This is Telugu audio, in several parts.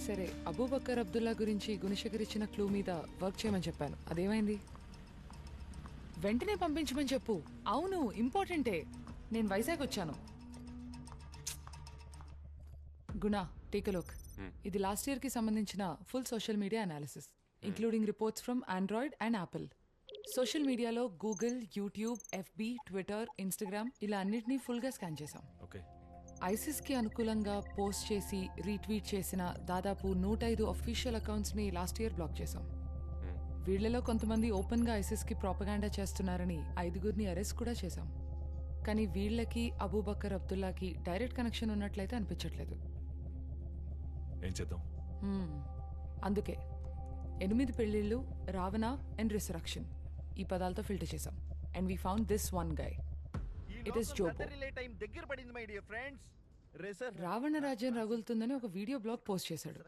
సరే, అబూబకర్ అబ్దుల్లా గురించి గుణశేఖర్ ఇచ్చిన క్లూ మీద వర్క్ చేయమని చెప్పాను. అదేమైంది? వెంటనే పంపించమని చెప్పు. అవును, ఇంపార్టెంటే. నేను వైజాగ్ వచ్చాను. Guna, take a look. ఇది లాస్ట్ ఇయర్ కి సంబంధించిన full social media analysis, including reports from Android and Apple. Social మీడియాలో Google, YouTube, FB, Twitter, Instagram ఇలా అన్నిటినీ ఫుల్ గా స్కాన్ చేశాం. ఐసిస్ కి అనుకూలంగా పోస్ట్ చేసి రీట్వీట్ చేసిన దాదాపు 105 అఫీషియల్ అకౌంట్స్ ని లాస్ట్ ఇయర్ బ్లాక్ చేశాం. వీళ్లలో కొంతమంది ఓపెన్ గా ఐసిస్ కి ప్రాపగాండా చేస్తున్నారని 5గురిని అరెస్ట్ కూడా చేశాం. కానీ వీళ్లకి అబూబకర్ అబ్దుల్లాకి డైరెక్ట్ కనెక్షన్ ఉన్నట్లయితే అనిపించట్లేదు. ఏం చేద్దాం? అందుకే 8 పెళ్లిళ్ళు, రావణ అండ్ రిసరక్షన్ ఈ పదాలతో ఫిల్టర్ చేశాం. And we found this one guy. It is Jobo. Ravana రాజ్యం రగులుతుందని ఒక వీడియో బ్లాగ్ పోస్ట్ చేశాడు.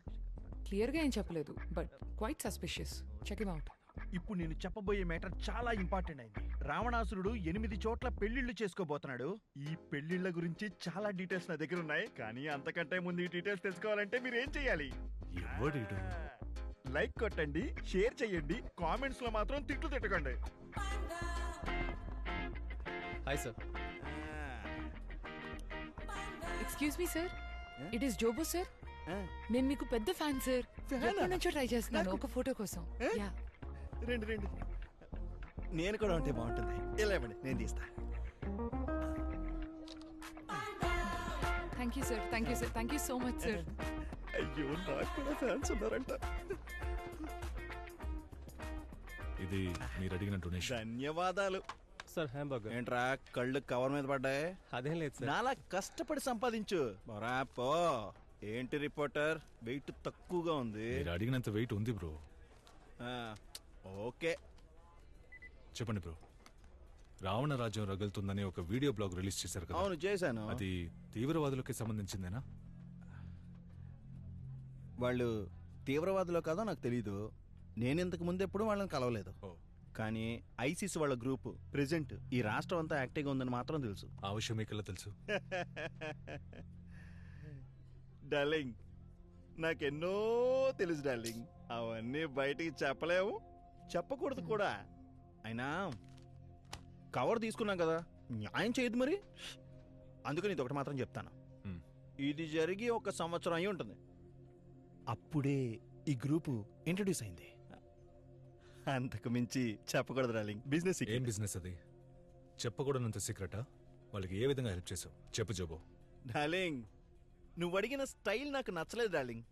క్లియర్ గా ఏం చెప్పలేదు, but quite suspicious. Check him out. ఇప్పుడు నేను చెప్పబోయే మ్యాటర్ చాలా ఇంపార్టెంట్ అయింది. రావణాసురుడు 8 చోట్ల పెళ్లిళ్లు చేసుకోబోతున్నాడు. ఈ పెళ్లిళ్ల గురించి చాలా డీటెయిల్స్ నా దగ్గర ఉన్నాయి. కానీ అంతకంటే ముందు ఈ డీటెయిల్స్ తెలుసుకోవాలంటే మీరు ఏం చేయాలి? లైక్ కొట్టండి, షేర్ చేయండి, కామెంట్స్ లో మాత్రం తిట్లు తిట్టకండి. Hi sir. Excuse me sir, it is Jobo sir. నేను మీకు పెద్ద ఫ్యాన్ సార్. ఎప్పటి నుంచో ట్రై చేస్తున్నాను ఒక ఫోటో కోసం. రండి, నేను కూడా ఉంటే బాగుంటుంది. ఇలా ఇవ్వండి, నేను తీస్తా. Thank you sir, thank you sir, thank you so much sir. అయ్యో, నాకు కూడా ఫ్యాన్స్ ఉన్నారంట. ఇది మీరు అడిగిన డొనేషన్. ధన్యవాదాలు సార్. హ్యాంబర్గర్ ఏంట్రా కళ్ళు కవర్ మీద పడ్డాయి? అదేం లేదు సార్. నాలా కష్టపడి సంపాదించు. పో. ఏంటి రిపోర్టర్, వెయిట్ తక్కువగా ఉంది. మీరు అడిగినంత వెయిట్ ఉంది బ్రో. ఓకే, చెప్పండి బ్రో. రావణ రాజ్యం రగులుతుందని ఒక వీడియో బ్లాగ్ రిలీజ్ చేశారు కదా? అవును, చేశాను. అది తీవ్రవాదులకి సంబంధించిందేనా? వాళ్ళు తీవ్రవాదులో కాదో నాకు తెలీదు. నేను ఇంతకు ముందు ఎప్పుడు వాళ్ళని కలవలేదు. కానీ ఐసిస్ వాళ్ళ గ్రూప్ ప్రెసెంట్ ఈ రాష్ట్రం అంతా యాక్టివ్గా ఉందని మాత్రం తెలుసు. ఆ విషయం మీకెలా తెలుసు? డార్లింగ్, నాకెన్నో తెలుసు డార్లింగ్. అవన్నీ బయటికి చెప్పలేము, చెప్పకూడదు కూడా. అయినా కవర్ తీసుకున్నాం కదా, న్యాయం చేయదు మరి. అందుకని ఇది ఒకటి మాత్రం చెప్తాను. ఇది జరిగి 1 సంవత్సరం అయి ఉంటుంది. అప్పుడే ఈ గ్రూపు ఇంట్రడ్యూస్ అయింది. అంతకు మించి చెప్పకూడదు డార్లింగ్. బిజినెస్. ఏం బిజినెస్ అది? చెప్పకూడనంత సీక్రెటా? వాళ్ళకి ఏ విధంగా హెల్ప్ చేసావు చెప్పు జోబో. డార్లింగ్, నువ్వు అడిగిన స్టైల్ నాకు నచ్చలేదు డార్లింగ్.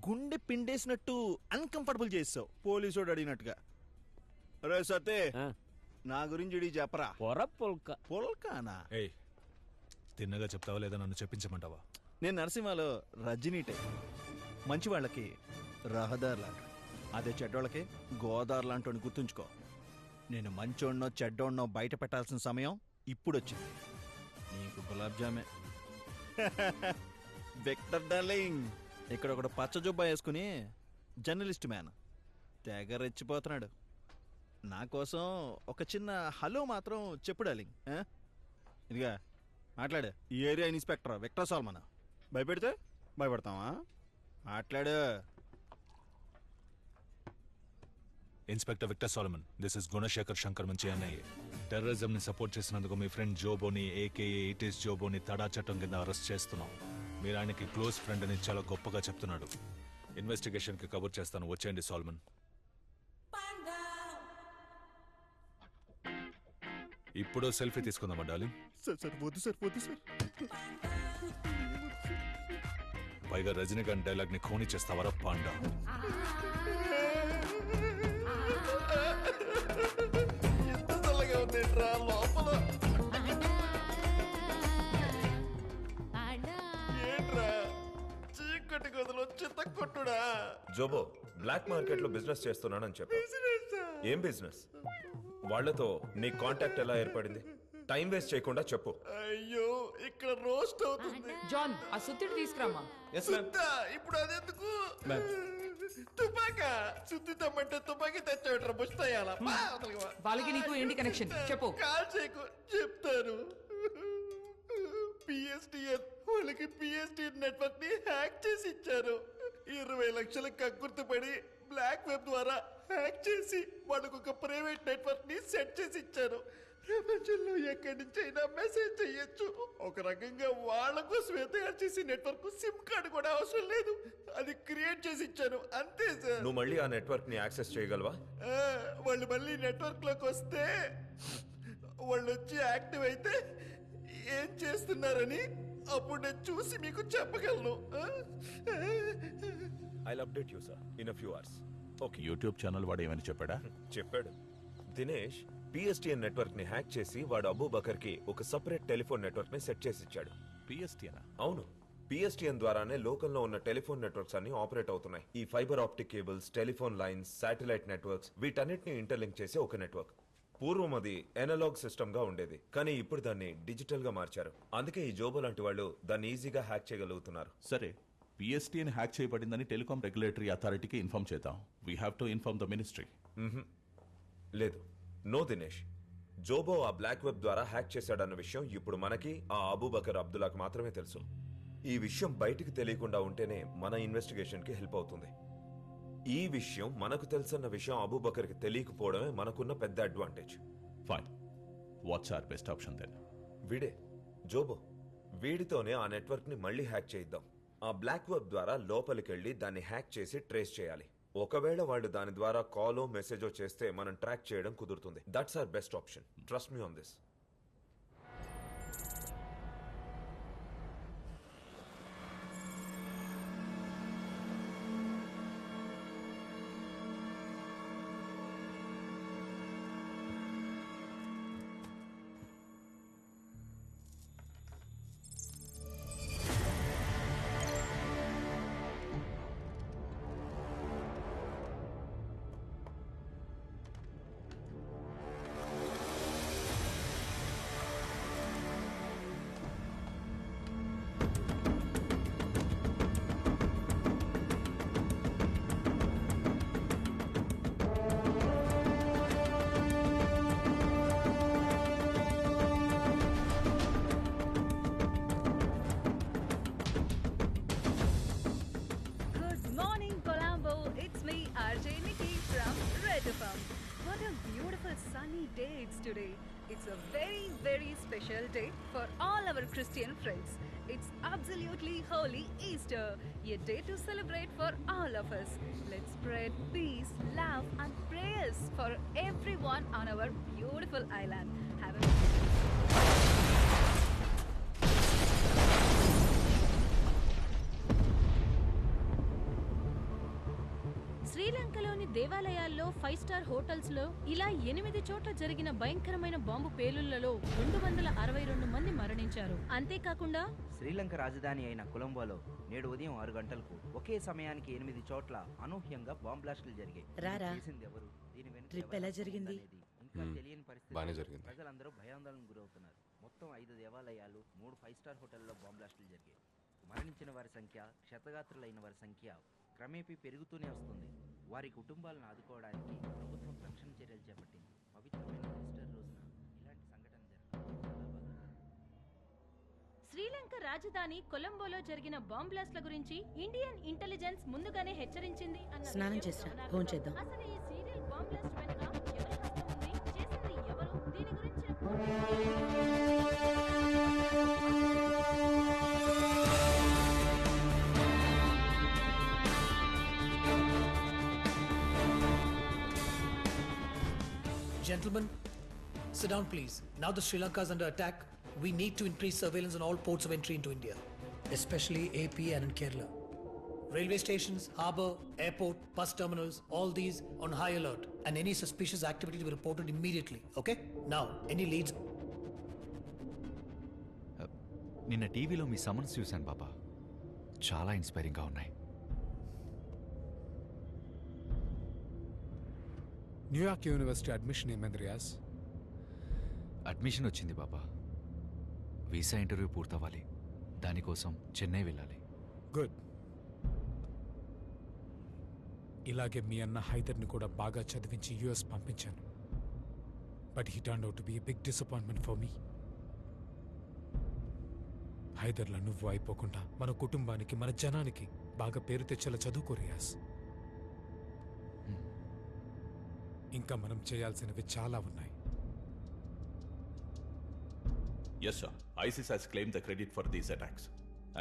గుండె పిండేసినట్టు అన్కంఫర్టబుల్ చేసావు, పోలీసోడు అడిగినట్టుగా. రే సతే, నా గురించి చెప్పరా. పొల్కానా? ఏయ్, తిన్నగా చెప్తావా లేదా నన్ను చెప్పించమంటావా? నేను నరసింహలో రజనీ టైప్. మంచి వాళ్ళకి రహదారులాగా, అదే చెడ్డోళ్ళకి గోదావరి లాంటి గుర్తుంచుకో. నేను మంచోడ్నో చెడ్డోడ్నో బయట పెట్టాల్సిన సమయం ఇప్పుడు వచ్చింది. నీకు గులాబ్ జామే. విక్టర్ డార్లింగ్, ఇక్కడ ఒకడు పచ్చ జుబ్బా వేసుకుని జర్నలిస్ట్ మ్యాన్ తెగ రెచ్చిపోతున్నాడు. నా కోసం ఒక చిన్న హలో మాత్రం చెప్పు డార్లింగ్. ఇదిగా మాట్లాడు. ఈ ఏరియా ఇన్స్పెక్టర్ విక్టర్ సాల్మన్. భయపెడితే భయపడతావా? మాట్లాడు. Inspector Victor Solomon, this is Gunasekhar Shankar మంచి అన్నయ్య. టెర్రరిజం ని సపోర్ట్ చేసినందుకు మీ ఫ్రెండ్ జోబోని, ఏకేఏ ఇట్ ఈస్ జోబోని తడా చట్టం కింద అరెస్ట్ చేస్తున్నాం. మీరు ఆయనకి క్లోజ్ ఫ్రెండ్ అని చాలా గొప్పగా చెప్తున్నాడు. ఇన్వెస్టిగేషన్ కి కవర్ చేస్తాను, వచ్చేయండి సాల్మన్. ఇప్పుడు సెల్ఫీ తీసుకుందామా డార్లింగ్? వద్దు సార్. పైగా రజనీకాంత్ డైలాగ్ ని ఖోని చేస్తావరా పాండా? చీకటి గదిలో చిత్త కొట్టుడా. జోబో, బ్లాక్ మార్కెట్ లో బిజినెస్ చేస్తున్నానని చెప్పు. ఏం బిజినెస్? వాళ్లతో నీ కాంటాక్ట్ ఎలా ఏర్పడింది? టైం వేస్ట్ చేయకుండా చెప్పు. అయ్యో, ఇక్కడ రోస్ట్ అవుతుంది. జాన్, ఆ సుత్తిడి తీసుకురామా. ఇప్పుడు అదెందుకు? తుపాకా సుత్తి తమ్మంటే తుపాకీ తెచ్చాడు. బుస్తాయాల వాళ్ళకి నీకు ఏంటి కనెక్షన్ చెప్పు. కాల్ చేయకు, చెప్తాను. పిఎస్టిఎన్ వాళ్ళకి పిఎస్టిఎన్ నెట్వర్క్ ని హ్యాక్ చేసి ఇచ్చారు. 20 లక్షల కక్కుర్తిపడి బ్లాక్ వెబ్ ద్వారా హ్యాక్ చేసి వాళ్ళకు ఒక ప్రైవేట్ నెట్వర్క్ ని సెట్ చేసి ఇచ్చారు. ప్రపంచంలో ఎక్కడి నుంచి అయినా మెసేజ్ చెయ్యొచ్చు. ఒక రకంగా వాళ్ళ కోసమే తయారు చేసి నెట్వర్క్ సిమ్ కార్డు కూడా అవసరం లేదు, అది క్రియేట్ చేసి ఇచ్చాను అంతే సార్. నువ్వు మళ్ళీ ఆ నెట్వర్క్ ని యాక్సెస్ చేయగలవా? వాళ్ళు మళ్ళీ నెట్వర్క్ లోకి వస్తే వాళ్ళు వచ్చి యాక్టివ్ అయితే ఏం చేస్తున్నారని అప్పుడు నేను చూసి మీకు చెప్పగలను. I'll update you sir in a few hours. Okay. YouTube channel వాడు ఏమని చెప్పాడా? చెప్పాడు. దినేష్ పిఎస్టిఎన్ నెట్వర్క్ ని హ్యాక్ చేసి వాడు అబూబకర్ కి ఒక సెపరేట్ టెలిఫోన్ నెట్వర్క్ ని సెట్ చేసి ఇచ్చాడు. పిఎస్టీనా? అవును, పిఎస్టిఎన్ ద్వారానే లోకల్లో ఉన్న టెలిఫోన్ నెట్వర్క్స్ అన్ని ఆపరేట్ అవుతున్నాయి. ఈ fibre optic cables, telephone lines, satellite networks వీటన్నిటిని ఇంటర్లింక్ చేసే ఒక నెట్వర్క్. పూర్వం అది ఎనలాగ్ సిస్టమ్ గా ఉండేది, కానీ ఇప్పుడు దాన్ని డిజిటల్ గా మార్చారు. అందుకే ఈ జోబో లాంటి వాళ్ళు దాన్ని ఈజీగా హ్యాక్ చేయగలుగుతున్నారు. సరే, పిఎస్టీని హ్యాక్ చేయబడిందని టెలికాం రెగ్యులేటరీ అథారిటీకి ఇన్ఫార్మ్ చేద్దాం. We have to inform the ministry. లేదు, నో దినేష్. జోబో ఆ బ్లాక్ వెబ్ ద్వారా హ్యాక్ చేశాడన్న విషయం ఇప్పుడు మనకి, ఆ అబూబకర్ అబ్దుల్లాకు మాత్రమే తెలుసు. ఈ విషయం బయటికి తెలియకుండా ఉంటేనే మన ఇన్వెస్టిగేషన్ కి హెల్ప్ అవుతుంది. ఈ విషయం మనకు తెలుసన్న విషయం అబూబకర్కి తెలియకపోవడమే మనకున్న పెద్ద advantage. Fine. What's are best option then? వీడే జోబో. వీడితోనే ఆ నెట్వర్క్ ని మళ్ళీ హ్యాక్ చేయిద్దాం. ఆ బ్లాక్ వెబ్ ద్వారా లోపలికెళ్ళి దాన్ని హ్యాక్ చేసి ట్రేస్ చేయాలి. ఒకవేళ వాళ్ళు దాని ద్వారా కాలో మెసేజో చేస్తే మనం ట్రాక్ చేయడం కుదురుతుంది. That's our best option. Trust me on this. What a beautiful sunny day it's today. It's a very, very special day for all our Christian friends. It's absolutely holy Easter, a day to celebrate for all of us. Let's spread peace, love and prayers for everyone on our beautiful island. Have a శ్రీలంకలోని దేవాలయాల్లో 5-స్టార్ హోటల్స్లో ఇలా 8 చోట్ల జరిగిన భయంకరమైన బాంబు పేలుళ్లలో 262 మంది మరణించారు. అంతేకాకుండా శ్రీలంక రాజధాని అయిన కొలంబోలో నేడు ఉదయం 6 గంటలకు ఒకే సమయానికి 8 చోట్ల అనూహ్యంగా బాంబ్ బ్లాస్టులు జరిగాయి. ట్రిప్ ఎలా జరిగింది? ఇంకా తెలియని పరిస్థితి. ప్రజలందరూ భయాందోళనకు గురవుతున్నారు. మొత్తం 5 దేవాలయాలు, 3 5-స్టార్ హోటల్లో బాంబ్ బ్లాస్టులు జరిగాయి. మరణించిన వారి సంఖ్య, క్షతగాత్రులైన వారి సంఖ్య క్రమేపీ పెరుగుతూనే వస్తుంది. వారి కుటుంబాలను ఆదుకోవడానికి ప్రభుత్వం రక్షణ చర్యలు చేపట్టింది. పవిత్రమైన ఈస్టర్ రోజున ఇలాంటి సంఘటన జరగడం. శ్రీలంక రాజధాని కొలంబోలో జరిగిన బాంబ్ బ్లాస్ట్ల గురించి ఇండియన్ ఇంటెలిజెన్స్ ముందుగానే హెచ్చరించింది అన్న స్నానం చేస్తా, ఫోన్ చేద్దాం. అసలు ఈ సీరియల్ బాంబ్ బ్లాస్ట్ వెనుక ఎవరి హస్తం ఉంది, చేసింది ఎవరు, దీని గురించి Gentlemen, sit down please. Now that Sri Lanka is under attack, we need to increase surveillance on all ports of entry into India, especially AP and in Kerala. Railway stations, harbour, airport, bus terminals, all these on high alert, and any suspicious activity to be reported immediately, okay? Now, any leads? నిన్న టీవీలో మీ సమన్స్ చూశాను బాబా, చాలా ఇన్స్పైరింగ్గా ఉన్నాయి. న్యూయార్క్ యూనివర్సిటీ అడ్మిషన్ ఏమైంది రియాజ్? అడ్మిషన్ వచ్చింది బాబా. వీసా ఇంటర్వ్యూ పూర్తవ్వాలి, దానికోసం చెన్నై వెళ్ళాలి. గుడ్. ఇలాగే మీ అన్న హైదర్ని కూడా బాగా చదివించి యుఎస్ పంపించాను. But he turned out to be a big disappointment for me. హైదర్లా నువ్వు అయిపోకుండా మన కుటుంబానికి మన జనానికి బాగా పేరు తెచ్చేలా చదువుకో రియాజ్. ఇంకా మనం చేయాల్సినవి చాలా ఉన్నాయి. Yes sir, ISIS has claim the credit for these attacks.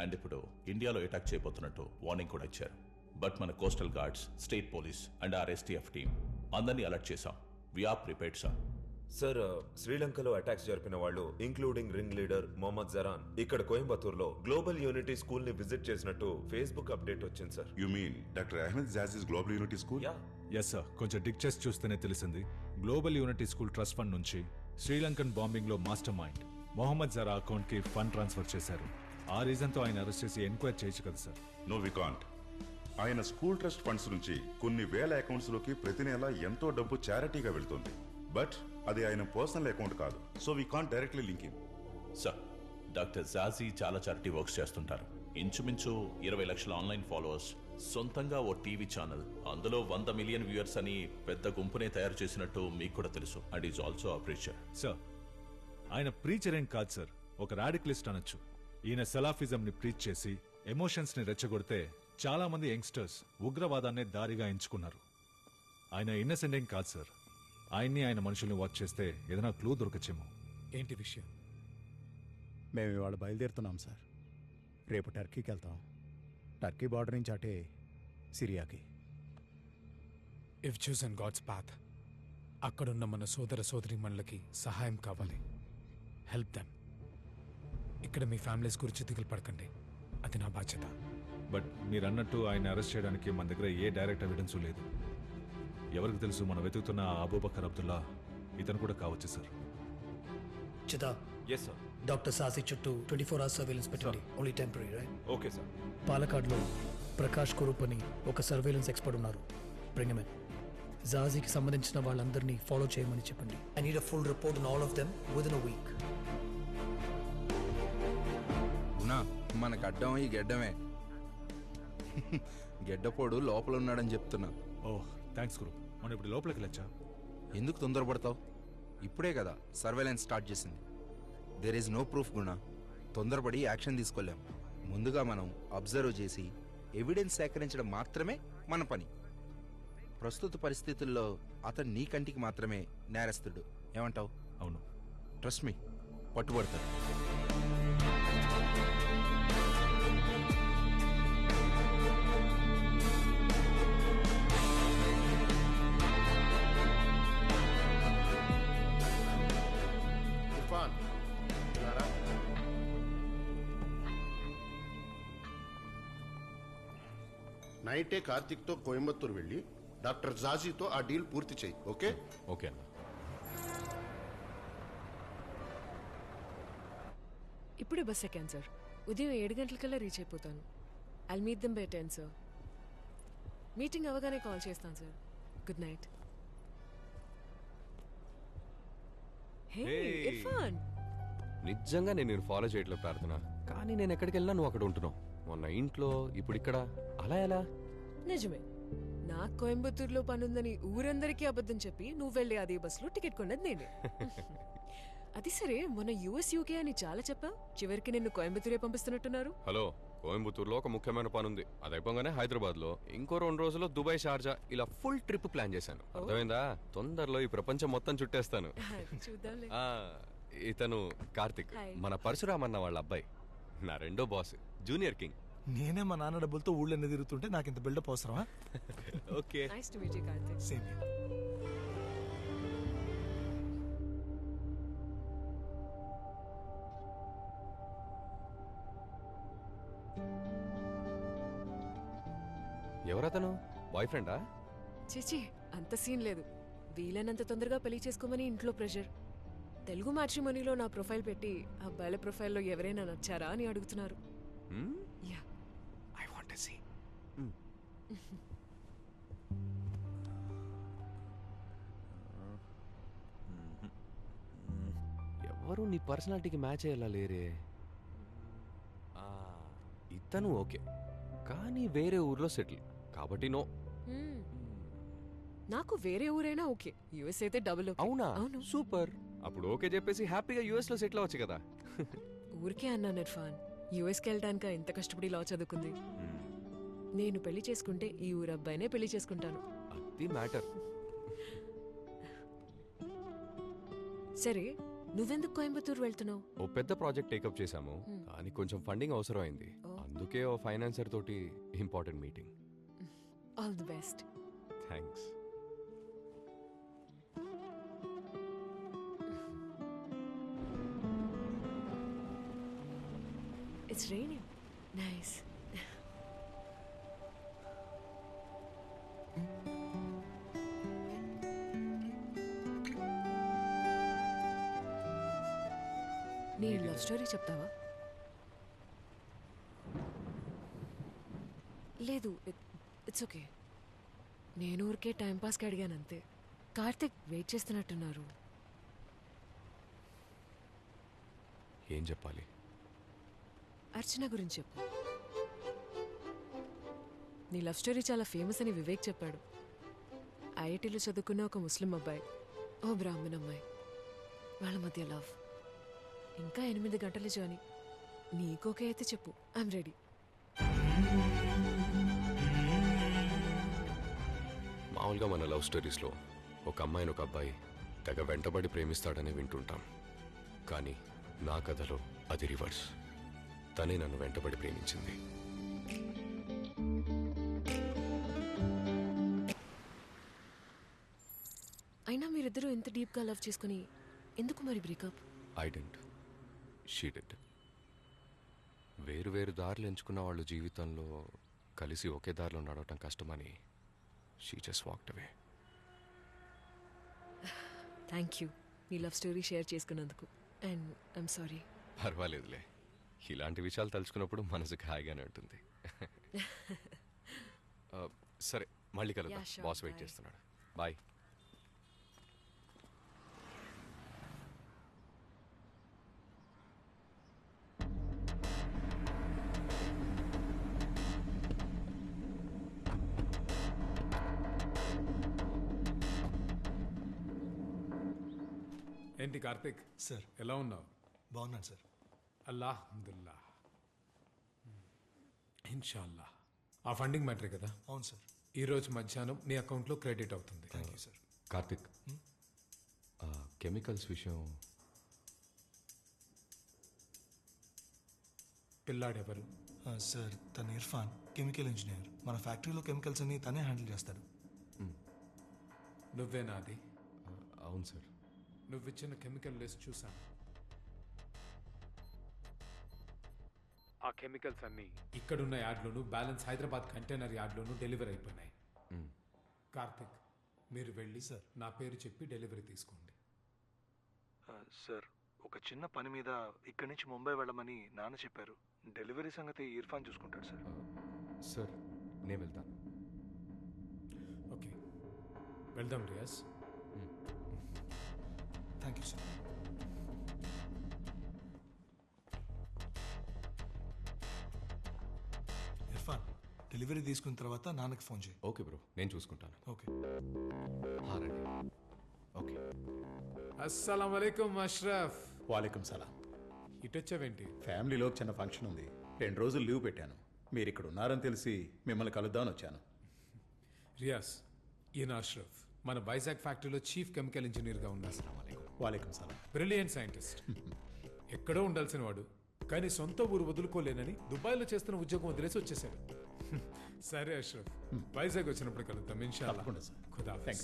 And ఇప్పుడు ఇండియాలో అటాక్ చేయబోతున్నట్టు వార్నింగ్ కూడా ఇచ్చారు. బట్ మన coastal guards, state police and RSTF team అందరినీ అలర్ట్ చేశాం. We're prepared sir. సార్, శ్రీలంకలో అటాక్స్ జరిపిన వాళ్ళు including ring leader Mohammed Zahran ఇక్కడ కోయంబత్తూర్లో గ్లోబల్ యూనిటీ స్కూల్ ని విజిట్ చేసినట్టు ఫేస్బుక్ అప్డేట్ వచ్చింది sir. You mean doctor Ahmed Jaji's global unity school? Yes sir, కొంచెం డిక్ చేసి చూస్తేనే తెలిసింది. Global unity school trust fund నుంచి శ్రీలంకన్ బాంబింగ్ లో మాస్టర్ మైండ్ మొహమ్మద్ జరా అకౌంట్ కి ఫండ్ ట్రాన్స్ఫర్ చేశారు. ఆ రీజన్ తో ఆయన అరెస్ట్ చేసి ఎంక్వైరీ చేయొచ్చు కదా సార్. No we can't. ఆయన స్కూల్ ట్రస్ట్ ఫండ్స్ నుంచి కొన్ని వేల అకౌంట్స్ లోకి ప్రతి నెల ఎంతో డబ్బు చారిటీగా వెళ్తుంది. బట్ అది ఆయన పర్సనల్ అకౌంట్ కాదు. So we can't directly link him. Sir, doctor Jaji చాలా చారిటీ వర్క్స్ చేస్తుంటారు. ఇంచుమించు 20 లక్షల ఆన్లైన్ ఫాలోవర్స్, సొంతంగా ఓ టీవీ ఛానల్, అందులో 100 మిలియన్ వ్యూయర్స్ అని పెద్ద గుంపునే తయారు చేసినట్టు మీకు కూడా తెలుసు. And is also a preacher. Sir, ఆయన ప్రీచర్ ఏం కాదు సార్, ఒక రాడికలిస్ట్ అనొచ్చు. ఈయన సలాఫిజం ని ప్రీచ్ చేసి ఎమోషన్స్ ని రెచ్చగొడితే చాలా మంది యంగ్స్టర్స్ ఉగ్రవాదాన్నే దారిగా ఎంచుకున్నారు. ఆయన ఇన్నసెంట్ ఏం కాదు సార్. ఆయన్ని ఆయన మనుషుల్ని వాచ్ చేస్తే ఏదైనా క్లూ దొరకచ్చేమో. ఏంటి విషయం? మేము ఇవాళ బయలుదేరుతున్నాం సార్. రేపు టర్కీకి వెళ్తాం. టర్కీ బార్డర్ నుంచి అటే సిరియాకి. ఇఫ్ చూసన్ గాడ్స్ పాత్, అక్కడున్న మన సోదర సోదరీమణులకి సహాయం కావాలి. Help them. ఇక్కడ మీ ఫ్యామిలీస్ గురించి దిగులు పడకండి, అది నా బాధ్యత. బట్ మీరు అన్నట్టు ఆయన అరెస్ట్ చేయడానికి మన దగ్గర ఏ డైరెక్ట్ ఎవిడెన్స్ లేదు. ఎవరికి తెలుసు మనం వెతుకుతున్న అబూబకర్ అబ్దుల్లా ఇతను కూడా కావచ్చు సార్. చితా. Yes sir. డాక్టర్ సాసి చుట్టూ 24 hours సర్వేలెన్స్ పెట్టండి. Only temporary, right? Okay sir. పాలకాడ్లో ప్రకాష్ కురూప్ అని ఒక సర్వేలెన్స్ ఎక్స్పర్ట్ ఉన్నారు. Bring him in. జాజీకి సంబంధించిన వాళ్ళందరినీ ఫాలో చేయమని చెప్పండి. I need a full report on all of them within a week. మనకు అడ్డం ఈ గెడ్డమే. గెడ్డపోడు లోపల ఉన్నాడని చెప్తున్నా. Oh, thanks guru. మనం ఇప్పుడు లోపలికి వెళ్ళొచ్చా? ఎందుకు తొందరపడతావు? ఇప్పుడే కదా సర్వేలెన్స్ స్టార్ట్ చేసింది. దేర్ ఈజ్ నో ప్రూఫ్ గుణ. తొందరపడి యాక్షన్ తీసుకోలేం. ముందుగా మనం అబ్జర్వ్ చేసి ఎవిడెన్స్ సేకరించడం మాత్రమే మన పని. ప్రస్తుత పరిస్థితుల్లో అతను నీ కంటికి మాత్రమే నేరస్తుడు. ఏమంటావు? అవును. ట్రస్ట్ మీ, పట్టుబడతాడు. నైటే కార్తిక్తో కోయంబత్తూరు వెళ్ళి డాక్టర్ జాజీతో ఆ డీల్ పూర్తి చేయి. ఓకే? ఓకే అన్న. ఇప్పుడే బస్ ఎక్కాను సార్. ఉదయం 7 గంటలకల్లా రీచ్ అయిపోతాను. I'll meet them by 10 sir. Meeting అవగానే కాల్ చేస్తాను sir. Good night. Hey Irfan. నిజంగా నేను ఫాలో చేయట్లేదు ప్రార్థన, కానీ నేను ఎక్కడికి వెళ్ళినా నువ్వు అక్కడ ఉంటున్నావు. మొన్న ఇంట్లో, ఇప్పుడు ఇక్కడ. అలా ఎలా? నిజమే. నాకు కోయంబత్తూరులో పనుందని ఊరందరికీ అబద్ధం చెప్పి నువ్వు వెళ్ళి అదే బస్సులో టికెట్ కొన్నది నేనే. అది సరే, మొన్న యుఎస్ యూకే అని చాలా చెప్పావు. చివరికి నిన్ను కోయంబత్తూరే పంపిస్తున్నట్టున్నారు. హలో, కోయంబత్తూరులో ఒక ముఖ్యమైన పని ఉంది. అది అయిపోగానే హైదరాబాద్ లో, ఇంకో 2 రోజుల్లో దుబాయ్, షార్జా, ఇలా ఫుల్ ట్రిప్ ప్లాన్ చేశాను. అర్థమైందా? తొందరలో ఈ ప్రపంచం మొత్తం చుట్టేస్తాను. చూద్దాంలే. ఇతను కార్తిక్, మన పరశురామ్ అన్న వాళ్ళ అబ్బాయి. నా రెండో బాస్, జూనియర్ కింగ్. నేనే మా నాన్న డబ్బులతో ఊళ్ళో తిరుగుతుంటే నాకు ఇంత బిల్డప్ అవసరమా? Okay. Nice to meet you Karthik. Same here. ఎవరతను? బాయ్ ఫ్రెండా? చిచి, అంత సీన్ లేదు. వీలైనంత తొందరగా పెళ్లి చేసుకోమని ఇంట్లో ప్రెషర్. తెలుగు మ్యాట్రిమోనీలో నా ప్రొఫైల్ పెట్టి అబ్బాయిల ప్రొఫైల్లో ఎవరైనా నచ్చారా అని అడుగుతున్నారు. Yeah, I want to see. ఎవరు నీ పర్సనాలిటీకి మ్యాచ్ అయ్యేలా లేరే. ఇతను ఓకే, కానీ వేరే ఊర్లో సెటిల్ కాబట్టి నో. నాకు వేరే ఊరైనా ఓకే. యుఎస్ అయితే డబుల్. అవునా? అవును. సూపర్. అప్పుడు ఓకే చెప్పేసి హ్యాపీగా యుఎస్ లో సెటిల్ అవ్వచ్చు కదా. ఊరికే అన్నాను ఇర్ఫాన్. యుఎస్కి వెళ్ళడానిక ఎంత కష్టపడి లా చదువుకుంది. నేను పెళ్లి చేసుకుంటే ఈ ఊరు అబ్బాయినే పెళ్లి చేసుకుంటాను. అది మ్యాటర్. సరే, నువ్వెందుకు కోయంబత్తూరు వెళ్తున్నావు? ఓ పెద్ద ప్రాజెక్ట్ టేకప్ చేశాము, దానికి కొంచెం ఫండింగ్ అవసరం అయింది. అందుకే ఓ ఫైనాన్సర్ తోటి important meeting. All the best. Thanks. It's raining. Nice. నీ లవ్ స్టోరీ చెప్తావా? లేదు, ఇట్స్ ఓకే. నేను ఊరికే టైంపాస్కి అడిగాను అంతే. కార్తిక్ వెయిట్ చేస్తున్నట్టున్నారు. ఏం చెప్పాలి? అర్చన గురించి చెప్పు. నీ లవ్ స్టోరీ చాలా ఫేమస్ అని వివేక్ చెప్పాడు. ఐఐటీలో చదువుకున్న ఒక ముస్లిం అబ్బాయి, ఓ బ్రాహ్మణ్ అమ్మాయి, వాళ్ళ మధ్య లవ్. ఇంకా 8 గంటలు జాని. నీకోకే అయితే చెప్పు, ఐఎమ్ రెడీ. మామూలుగా మన లవ్ స్టోరీస్లో ఒక అమ్మాయిని ఒక అబ్బాయి తెగ వెంటబడి ప్రేమిస్తాడని వింటుంటాం. కానీ నా కథలో అది రివర్స్. తనే నన్ను వెంటబడి ప్రేమించింది. అయినా మీరిద్దరూ ఎంత డీప్గా లవ్ చేసుకుని ఎందుకు మరి breakup? I didn't, she did. వేరు వేరు దారులు ఎంచుకున్న వాళ్ళు జీవితంలో కలిసి ఒకే దారిలో నడవటం కష్టమని she just walked away. Thank you నీ లవ్ స్టోరీ షేర్ చేసుకున్నందుకు. And I'm sorry. పర్వాలేదులే, ఇలాంటి విషయాలు తలుచుకున్నప్పుడు మనసుకు హాయిగానే ఉంటుంది. సరే, మళ్ళీ కలుద్దాం. Yeah, sure. Boss wait Bye. చేస్తున్నాడు. బాయ్. ఏంటి కార్తిక్ సార్, ఎలా ఉన్నావు? బాగున్నాను సార్. అల్లాహమ్దుల్లా, ఇన్షాల్లా. ఆ ఫండింగ్ మ్యాటరే కదా? అవును సార్. ఈరోజు మధ్యాహ్నం నీ అకౌంట్లో క్రెడిట్ అవుతుంది. Thank you sir. Karthik, chemicals విషయం పిల్లాడెవరు? సార్, తను ఇర్ఫాన్, కెమికల్ ఇంజనీర్. మన ఫ్యాక్టరీలో కెమికల్స్ అన్ని తనే హ్యాండిల్ చేస్తాడు. నువ్వేనా అది? అవును సార్. నువ్విచ్చిన కెమికల్ లిస్ట్ చూసాను. ఆ కెమికల్స్ అన్నీ ఇక్కడున్న యార్డ్లోను, బ్యాలెన్స్ హైదరాబాద్ కంటైనర్ యార్డ్లోను డెలివరీ అయిపోయినాయి. కార్తిక్, మీరు వెళ్ళి సార్ నా పేరు చెప్పి డెలివరీ తీసుకోండి. సార్, ఒక చిన్న పని మీద ఇక్కడి నుంచి ముంబై వెళ్ళమని నాన్న చెప్పారు. డెలివరీ సంగతి ఇర్ఫాన్ చూసుకుంటాడు సార్. సార్, నేను వెళ్తాను. ఓకే, వెళ్దాం Riyaz. Thank you sir. Irfan, delivery తీసుకున్న తర్వాత నాన్నకి ఫోన్ చేయి. ఓకే బ్రో, నేను చూసుకుంటాను. ఓకే. రండి. ఓకే. అస్సలం వలైకుం అష్రఫ్. వాలేకుం సలాం. ఇటొచ్చావేంటి? ఫ్యామిలీలో చిన్న ఫంక్షన్ ఉంది, 2 రోజులు లీవ్ పెట్టాను. మీరు ఇక్కడ ఉన్నారని తెలిసి మిమ్మల్ని కలుద్దామని వచ్చాను. రియాజ్, ఈయన అష్రఫ్, మన వైజాగ్ ఫ్యాక్టరీలో చీఫ్ కెమికల్ ఇంజనీర్గా ఉన్నారు. వాలేకుం సలాం. Brilliant scientist. ఎక్కడో ఉండాల్సిన వాడు, కానీ సొంత ఊరు వదులుకోలేనని దుబాయ్లో చేస్తున్న ఉద్యోగం వదిలేసి వచ్చేసాడు. సరే అష్రఫ్, వైజాగ్ వచ్చినప్పుడు కలుద్దాం ఇన్షాల్లా. తప్పకుండా సార్. ఖుదాఫిజ్.